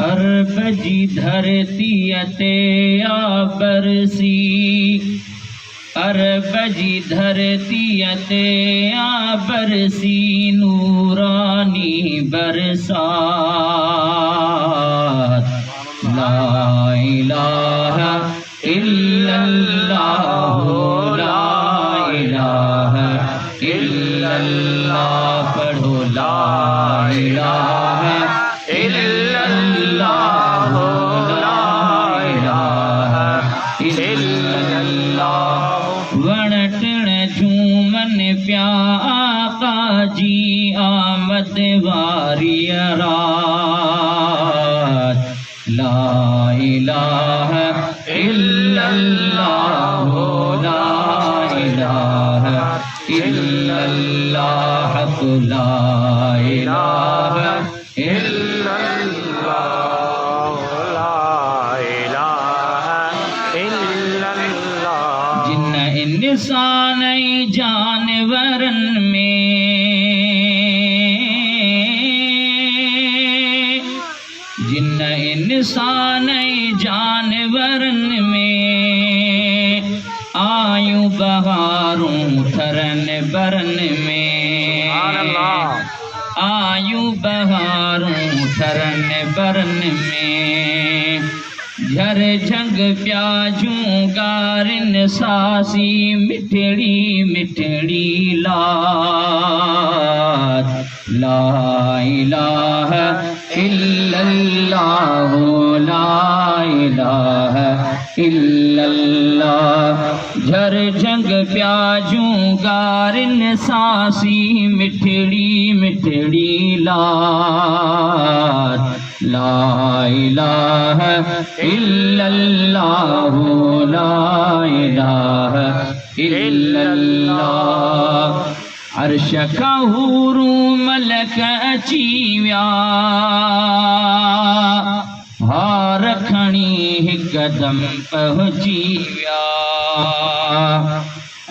अरब जी धरती ते आ बरसी, अरब जी धरती ते आ बरसी नूरानी बरसात। ला इलाहा इल्लल्लाह, ला इलाहा इल्लल्लाह, पढ़ो ला इलाहा इल्लल्लाह, ला इलाहा इल्लल्लाह। वणटण झूमन प्या आका जी आमद वारी रात। ला इलाहा इल्लल्लाह, ला इलाहा इल्लल्लाह, ला इलाहा इल्लल्लाह, ला इलाहा इल्लल्लाह। जिन इंसान जानवरन में, जिन इंसान जानवरन में, आयूं बहारूं थरन बरन में, आयूं बहारूं थरन बरन में। झर झंग प्याजूं गारिन सासी मिठड़ी मिठड़ी लात। ला इलाहा इल्लल्लाह, ला इलाहा इल्लल्लाह। झर झंग प्याजूं गारिन सासी मिठड़ी मिठड़ी लात। ला इलाहा इल्लल्लाह, ला इलाहा इल्लल्लाह। अर्श का हूरू मलक अची विया, हार खणी हिकदम पहुंची विया।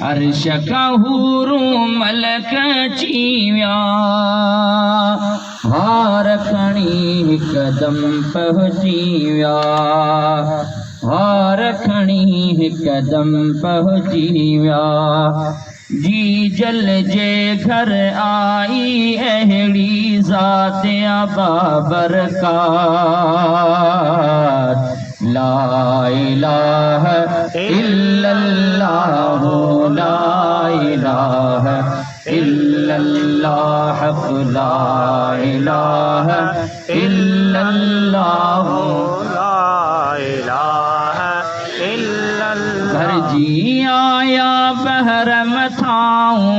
अर्श का हूरू मलक अची विया, हार खणी हिकदम पहुंची विया, हार खणी हिकदम पहुंची विया। जी जल जे घर आई अहिड़ी ज़ात बाबरकात। ला इलाहा इल्लल्लाह, ला इलाहा इल्लल्लाह, ला इलाहा इल्लल्लाह, ला इलाहा इल्लल्लाह। घर जी आया बहर मथाऊं,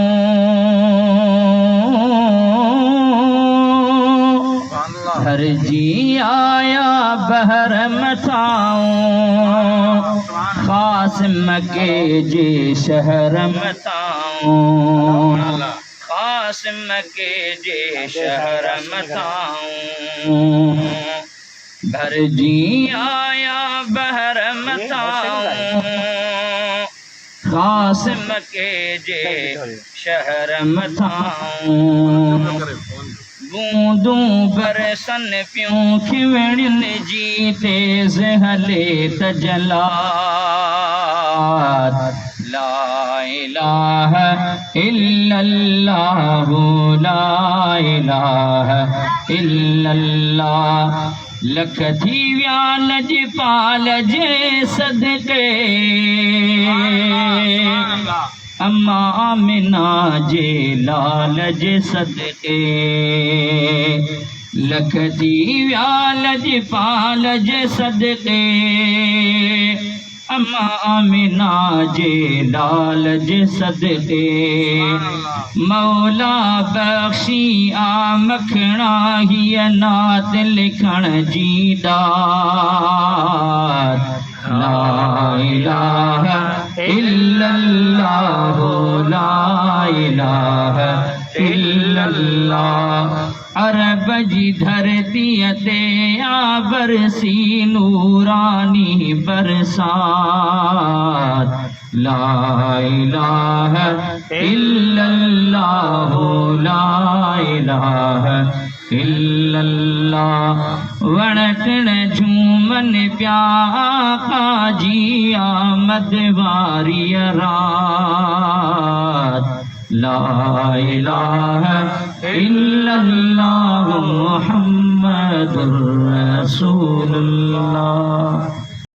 घर जी आया बहर मथाऊं, खास मके जे शहर मथाऊं, खास मके जे शहर मथाऊं। घर जी आया बहर मथाऊं, खास मके जे शहर मथाऊं। बूंदूं बरसन पियूं खिवड़िन जी तेज हले तजलात। ला इलाहा इल्लल्लाह, ला इलाहा इल्लल्लाह। लख थी विया लजपाल जे सदके, अम्मा आमिना जे लाल जे सदके। लख थी विया लजपाल जे सदके, अम्मा आमिना जे लाल जे सदके। मौला बख्शी आ मखणा हीअ नात लिखण जी दात। ला इलाहा इल्लल्लाह, ला इलाहा इल्लल्लाह। अरब जी धरती ते आ बरसी नूरानी बरसात। ला इलाहा इल्लल्लाह ला इलाहा इल्लल्लाह वणटण झूमन प्या काजी आमद वारी रात ला इलाहा इल्लल्लाह मुहम्मदुर रसूलुल्लाह